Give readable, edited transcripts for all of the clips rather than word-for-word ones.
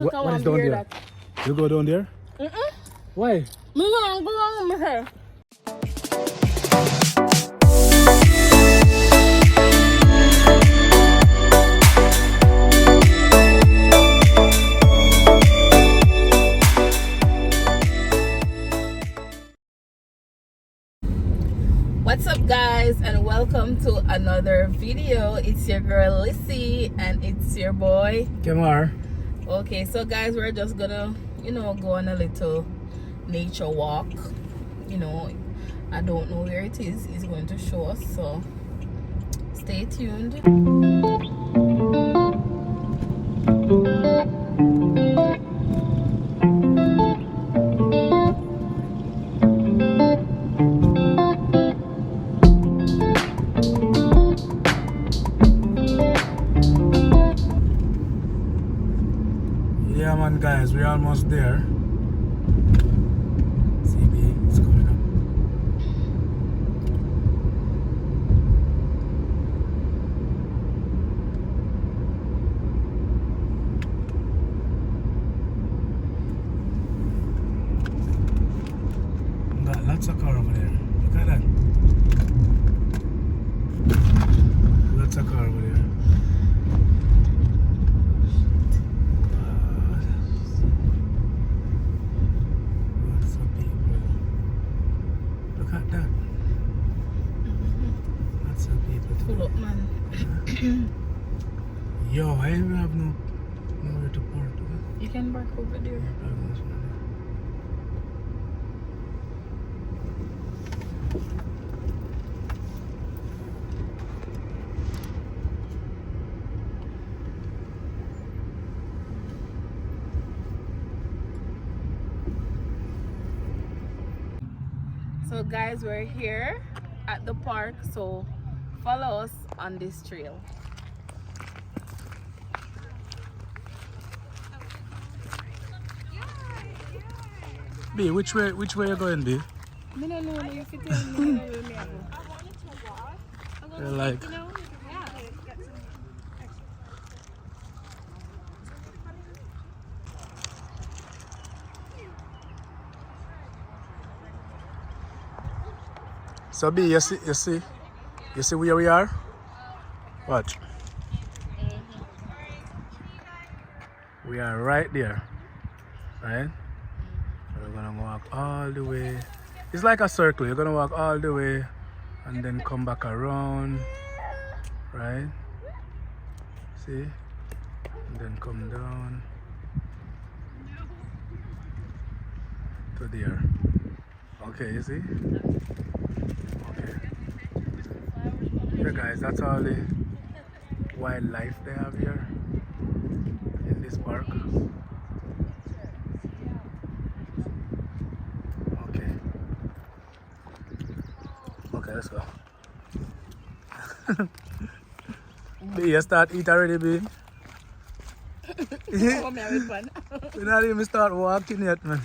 What is down there? You go down there? Why? Me no go on with her. What's up guys, and welcome to another video. It's your girl Lissy and it's your boy Kemar. Okay, so guys, we're just gonna go on a little nature walk. I don't know where it is. It's going to show us, so stay tuned. Yeah man guys, we're almost there. CB, it's coming up. Got lots of car over there. Look at that. Lots of car over there. Pull up, man. Yo, I don't have nowhere to park. You can park over there. So guys, we're here at the park, so follow us on this trail. B, which way you going, B? I don't know, you can tell me where me I go. You're like so B, you see where we are? Watch. We are right there, right? So we're gonna walk all the way. It's like a circle. You're gonna walk all the way and then come back around, right? See? And then come down to there. Okay, you see? Okay. Yeah guys, that's all the wildlife they have here in this park. Okay. Okay, let's go. B, you start eat already, B? We not even start walking yet, man.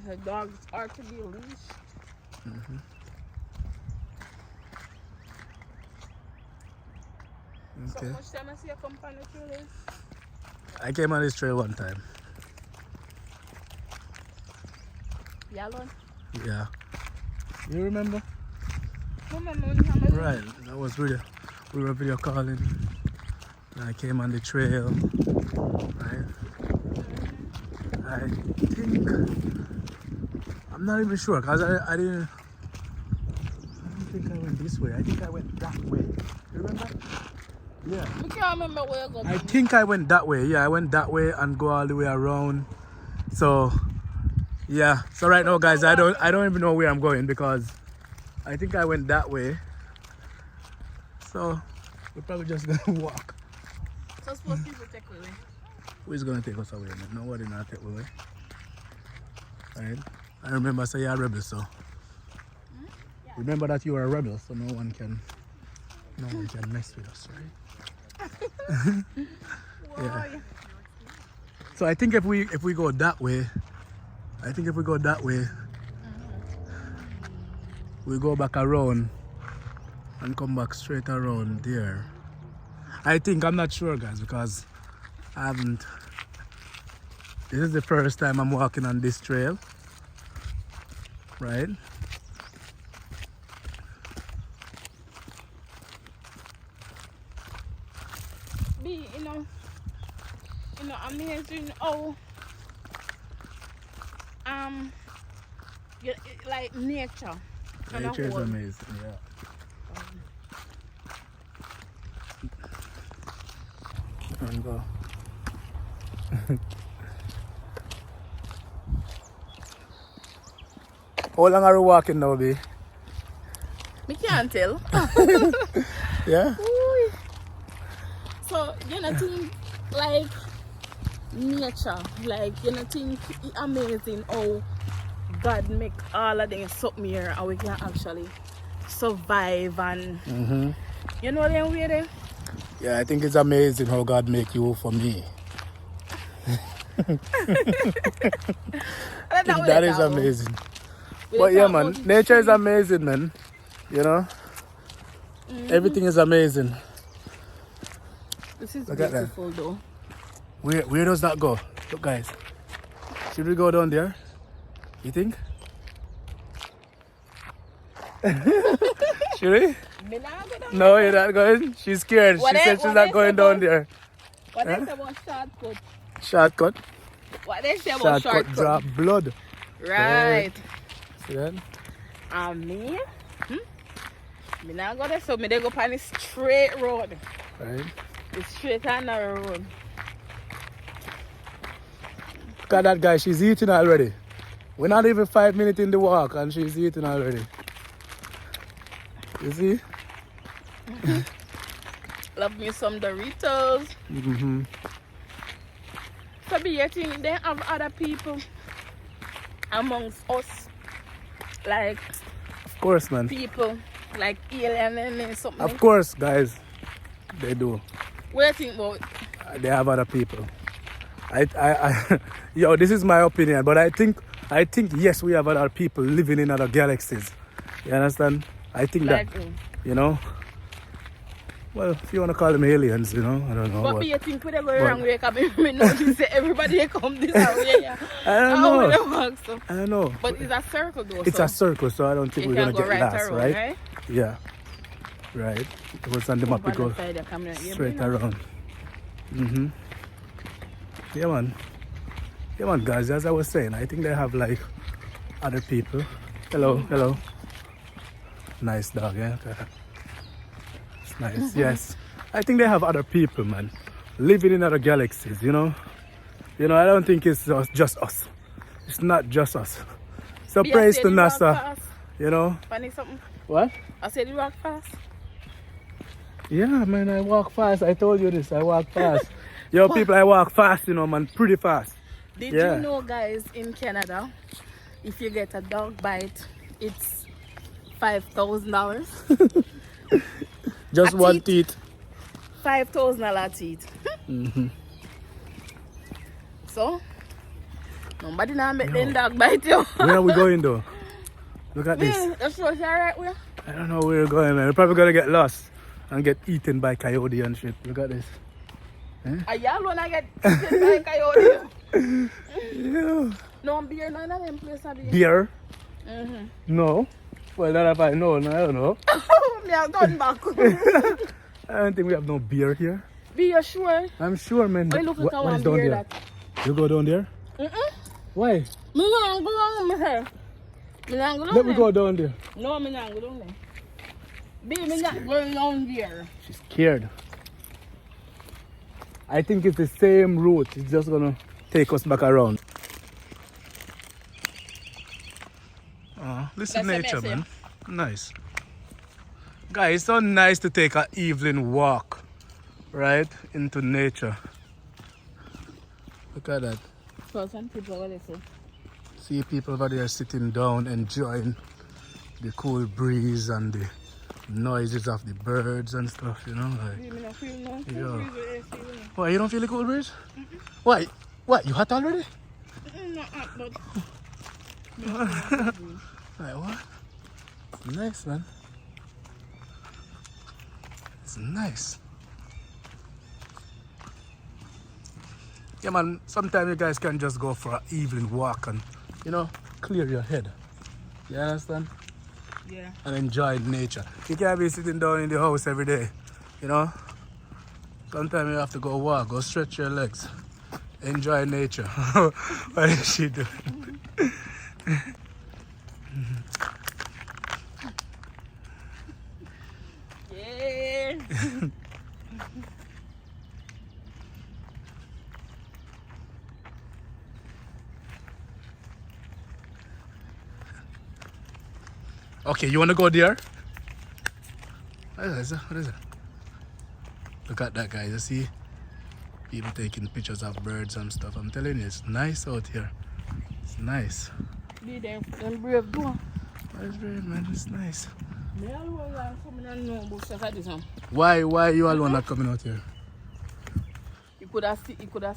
The dogs are to be leashed. Okay. So much time I see you come on the trail is? I came on this trail one time. Yeah, alone? Yeah. You remember? Remember Right. That was we were video calling. And I came on the trail. Right. I think I'm not even sure because I don't think I went this way. I think I went that way. You remember? Yeah. I can't remember where you go. I think I went that way. Yeah, I went that way and go all the way around. So yeah. So right now guys, I don't even know where I'm going because I think I went that way. So we're probably just gonna walk. So suppose people take away. Who's gonna take us away, man? Nobody not take away. Right? I remember say you're a rebel, so remember that you are a rebel, so no one can mess with us, right? Yeah. So I think if we go that way, we go back around and come back straight around there. I think, I'm not sure guys, because I haven't. This is the first time I'm walking on this trail, right? Be, amazing how like nature. Nature is amazing, yeah. And go. How long are you walking now, B? Me can't tell. Yeah? Ooh. So think like nature, like think it amazing how God make all of them something here and we can actually survive and them way there. Yeah, I think it's amazing how God make you for me. That is amazing. But yeah, man, nature is amazing, man. Everything is amazing. This is Look at that. beautiful though. Where does that go? Look, guys. Should we go down there? You think? Should we? Me not go down No, you're not going. She's scared. She said she's not going down there. What they say about shortcut? Shortcut. What they say about shortcut? Drop blood. Right. See that? And me? Me not go there, so me they go on the straight road. Right. The straight and narrow road. Look at that guy. She's eating already. We're not even 5 minutes in the walk and she's eating already. You see? Love me some Doritos. So be you think they have other people amongst us, like Of course, man. people like alien and something. Of course, guys. They do. What do you think about? They have other people. Yo, this is my opinion, but I think yes, we have other people living in other galaxies. You understand? I think Like that, well, if you want to call them aliens, I don't know. But you think we go wrong way? Because we notice that everybody come this way. Yeah. I don't know. So. I don't know. But it's a circle though. It's a circle, so I don't think we're going to get lost, around, right? Yeah. Right. It was on the map, we go straight around. Yeah, man. Yeah, man, guys, as I was saying, I think they have like other people. Hello. Nice dog, yeah? It's nice, yes. I think they have other people, man, living in other galaxies, I don't think it's just us. It's not just us. So praise to NASA, Funny something? What? I said you walk fast? Yeah, man, I walk fast. I told you this, I walk fast. Yo, people, I walk fast, man, pretty fast. Did you know, guys, in Canada, if you get a dog bite, it's $5,000? Just one teeth. $5,000 teeth. So, nobody now make them dog bite you. Where are we going, though? Look at this. That's what you're right with. I don't know where we're going, man. We're probably going to get lost and get eaten by coyote and shit. Look at this. Are y'all wanna get eaten by coyote? Yeah. No beer, none of them place a beer. Beer? No. Well, not if I know. No, I don't know. Me have gone back. I don't think we have no beer here. Be you sure? I'm sure, man. I look at What one is down beer there? that. You go down there? Why? Me not go down there. Me not go down Let me there. go down there. No, me not go down there. Be me not going down there. She's scared. I think it's the same route. It's just gonna take us back around. Listen to nature, man. Nice. Guys, it's so nice to take an evening walk, right, into nature. Look at that. So some people what they say. See people over there sitting down, enjoying the cool breeze and the noises of the birds and stuff, Like, yeah. Why, you don't feel the cool breeze? Why? What, you hot already? Not hot, but... Like, what? Nice, man. It's nice. Yeah, man, sometimes you guys can just go for an evening walk and, you know, clear your head. You understand? Yeah. And enjoy nature. You can't be sitting down in the house every day, you know? Sometimes you have to go walk, go stretch your legs, enjoy nature. What is she doing? Yeah. Okay, you want to go there? What is it? What is it? Look at that, guys. You see people taking pictures of birds and stuff. I'm telling you, it's nice out here. It's nice. Be there and brave door. What is brave, man? It's nice. Me alone are coming and know about stuff like this. Why you alone not coming out here? You could have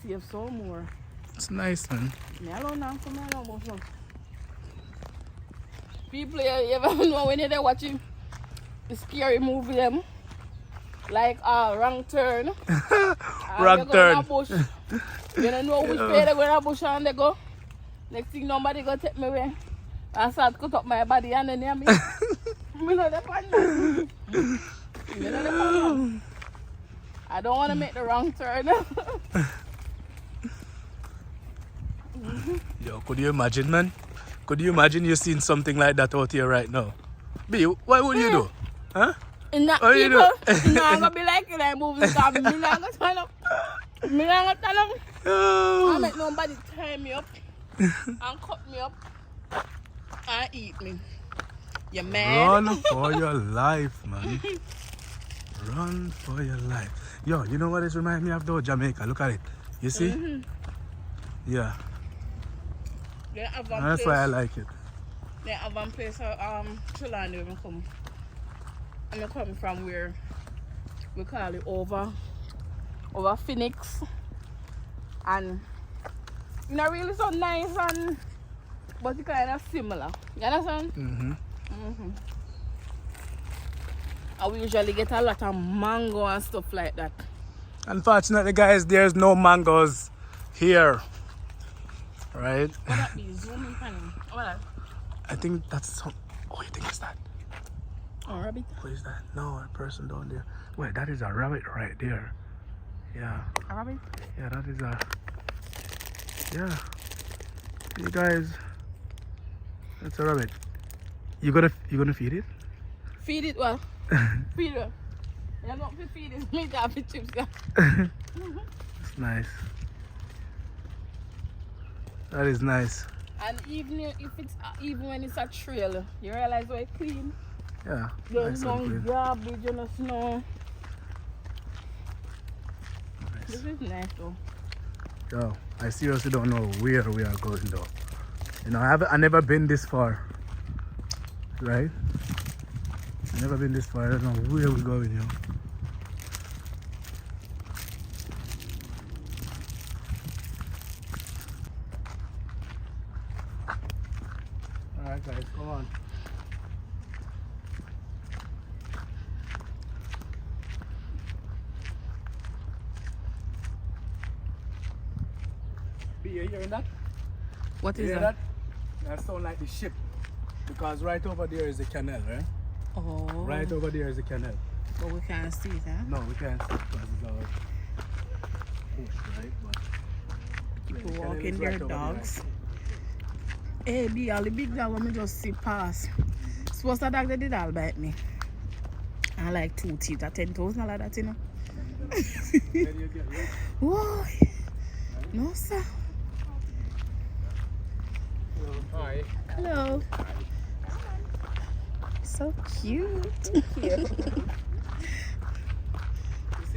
saved some more. It's nice, man. Me alone now coming and know about stuff. People, you ever know when you're there watching the scary movie them? Like Wrong Turn. Wrong Turn. Bush. You don't know which way they go in a bush and they go. Next thing nobody go take me away. I start cut up my body and then near me. Me know the pan. Me know the pan. I don't want to make the wrong turn. Yo, could you imagine, man? Could you imagine you seeing something like that out here right now? B, what would you do? Huh? In that What people, you no, I'm going to be like in that movie because me not going to turn up. Me not going to turn up. I Oh. make nobody tie me up and cut me up and eat me. You mad? Run for your life, man. Run for your life. Yo, you know what this reminds me of though? Jamaica. Look at it. You see? Yeah. They have And that's why I like it. They have one place, Trelawny, where I come. I'm coming from where we call it over Phoenix. And it's not really so nice, but it's kind of similar. You understand? Mm-hmm. And we usually get a lot of mango and stuff like that. Unfortunately, guys, there's no mangoes here. Right? What that be? Zooming panel. What that? I think that's some. Oh, you think it's that? Oh, rabbit. What is that? No, a person down there. Wait, that is a rabbit right there. Yeah. A rabbit? Yeah, that is a. Yeah. You guys. That's a rabbit. You gonna feed it? Feed it well. Feed it. You're not to feed it. Me to feed chips. It's nice. That is nice. And even when it's a trail, you realize why it's clean. Yeah. There's Nice no and clean. garbage and no snow. Nice. This is nice though. Yo, I seriously don't know where we are going though. You know, I never been this far. Right? I never been this far. I don't know where we're going, yo. Alright guys, come on. B, you hearing that? What You is hear that? that? That sound like the ship. Because right over there is the canal, right? Oh. Right over there is the canal. But we can't see it, huh? No, we can't see because it's all bush, right? But People the canal walking is their right over dogs. Hey, B, all the big dog when me just see pass. Supposed that dog they did all bite me. I like 2 teeth at 10,000 like that, you know. there. Then you get rich. Whoa. No, sir. Hi. Hello. So cute. You see,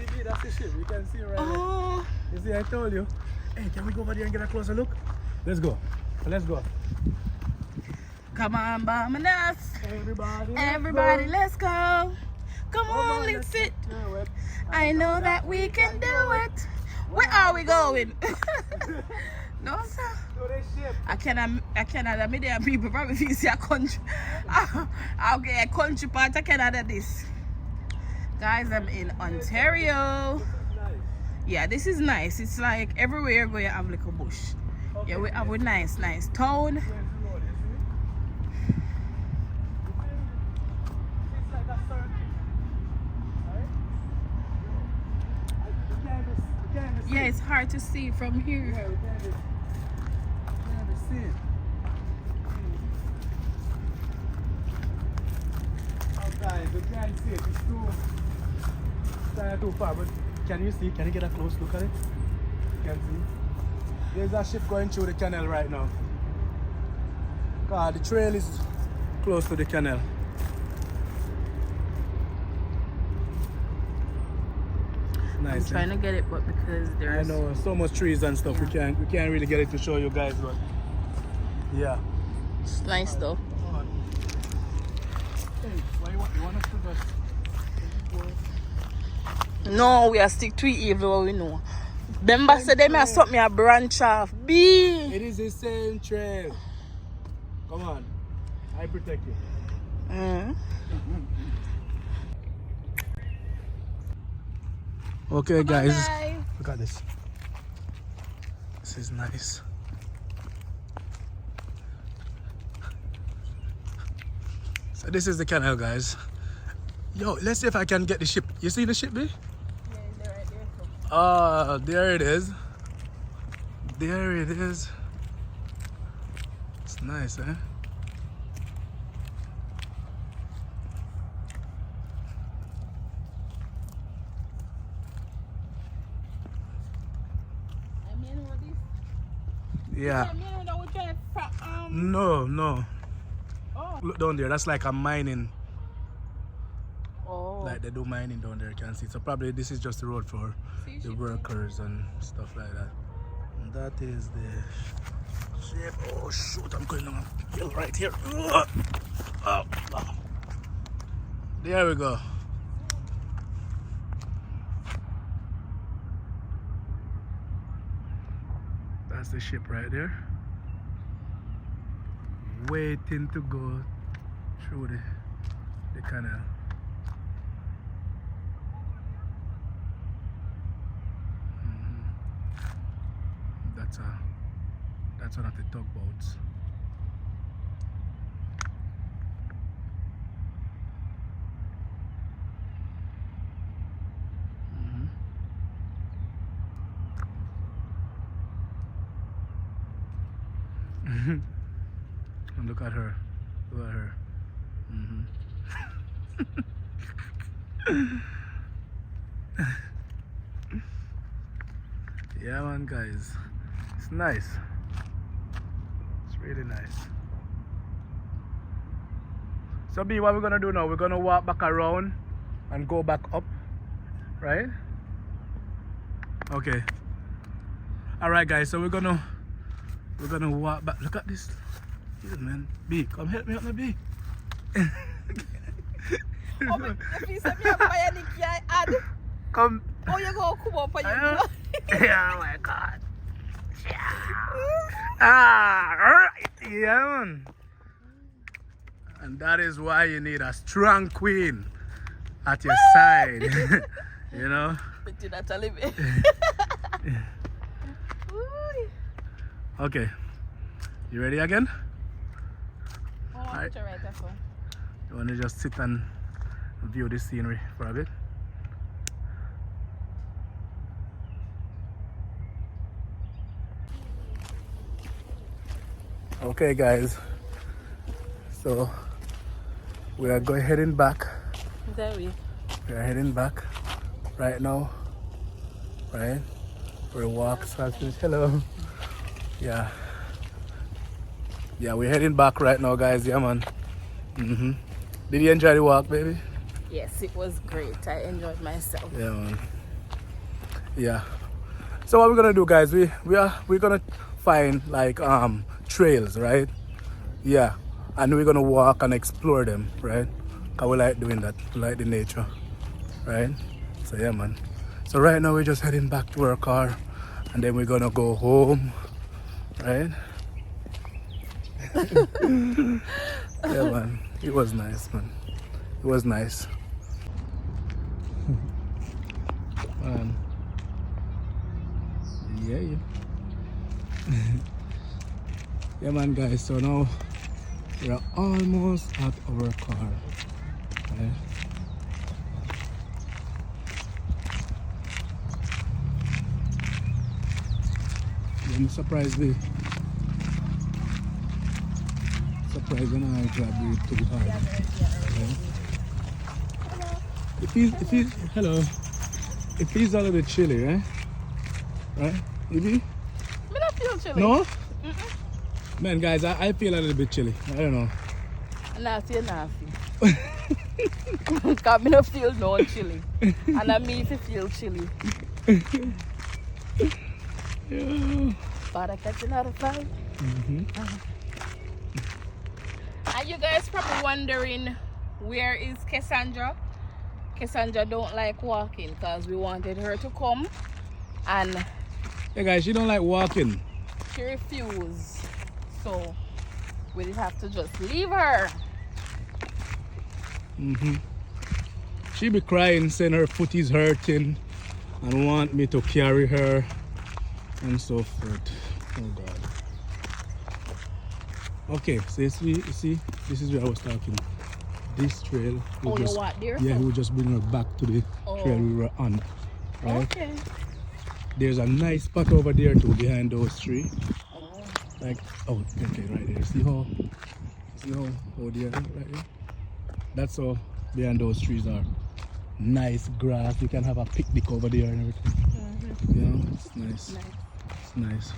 B, that's the ship. You can see it right there. Oh. You see, I told you. Hey, can we go over there and get a closer look? Let's go. Let's go. Come on, Barmadas. Everybody, Everybody, let's go. Come on, let's sit. do it. I know that we can do it. Where are we going? No, sir. To the ship. I cannot admit there are people probably think it's a country. I'll get a country part of Canada this. Guys, I'm in Ontario. Nice. Yeah, this is nice. It's like everywhere you go, you have like a bush. Okay, Yeah, we have a nice town. Here's the road, you see? It's like a circle. Right? We can't see. Yeah, it's hard to see from here. Yeah, we can't see it. Sometimes we can't see it. It's too far, but can you see? Can you get a close look at it? You can see. There's a ship going through the canal right now. The trail is close to the canal. Nice. I'm trying to get it, but because I there's know so much trees and stuff, we can't really get it to show you guys, but yeah. it's nice though. Hey, why you want us to just No, we are stick to it even though we know. Remember said they may stop me a branch off. B. It is the same trail. Come on. I protect you. Okay guys, Bye. look at this. This is nice. So this is the canal, guys. Yo, let's see if I can get the ship. You see the ship, B? Yeah, they're right there too. Ah, there it is. There it is. It's nice, eh? Yeah. No. Oh. Look down there. That's like a mining. Oh. Like they do mining down there. You can see. So probably this is just the road for the workers and stuff like that. And that is the ship. Oh shoot! I'm going on a hill right here. Oh. There we go. That's the ship right there. Waiting to go through the canal. That's one of the tugboats. And look at her. Look at her. Yeah man guys. It's nice. It's really nice. So B, what we're gonna do now? We're gonna walk back around and go back up. Right? Okay. Alright guys, so we're gonna walk back. Look at this. Yeah, man. B, come help me out, my B. Come. Oh, you go come up and you Yeah, oh my god. Yeah. Alright. Yeah, man. And that is why you need a strong queen at your side. You know? But you're not telling me. Okay. You ready again? Right. You want to just sit and view the scenery for a bit? Okay guys, so we are heading back. We are heading back right now, right? For a walk. Hello. Yeah, we're heading back right now guys. Yeah man. Did you enjoy the walk, baby? Yes, it was great. I enjoyed myself. Yeah man. Yeah, so what we're gonna do guys, we're gonna find like trails, right? Yeah, and we're gonna walk and explore them, right? Cause we like doing that. We like the nature, right? So yeah man, so right now we're just heading back to our car and then we're gonna go home, right? Yeah man, it was nice man, it was nice. Man, Yeah, yeah. Yeah, man, guys. So now we're almost at our car. Right? I'm surprised when I grab it to the hard. Right? Hello. It feels a little bit chilly, right? Right? Maybe? Me not feel chilly. No? Man, guys, I feel a little bit chilly. I don't know. Nasty. Cause me not feel no chilly. And I me if you feel chilly. Yeah. But I catch another fight. And you guys probably wondering, where is Cassandra? Cassandra don't like walking because we wanted her to come and Hey guys, she don't like walking. she refused. So we did have to just leave her. She be crying, saying her foot is hurting and want me to carry her and so forth. Oh God. Okay, so you see, this is where I was talking. This trail will Oh, just, you what there? yeah, we will just bring her back to the trail we were on. Right? Okay. There's a nice spot over there too behind those trees. Like, oh, okay, right there. See how there, right there? That's all behind those trees are. Nice grass. You can have a picnic over there and everything. You know, it's nice. It's nice.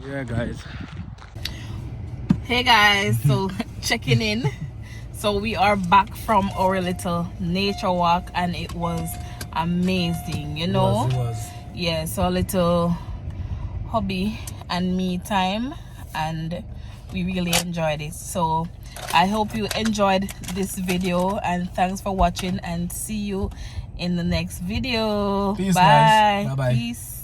Yeah, guys. Hey guys, so checking in. So we are back from our little nature walk and it was amazing, you know. It was. Yeah, so a little hobby and me time and we really enjoyed it. So I hope you enjoyed this video and thanks for watching and see you in the next video. Peace, Bye. guys. Bye-bye. Peace.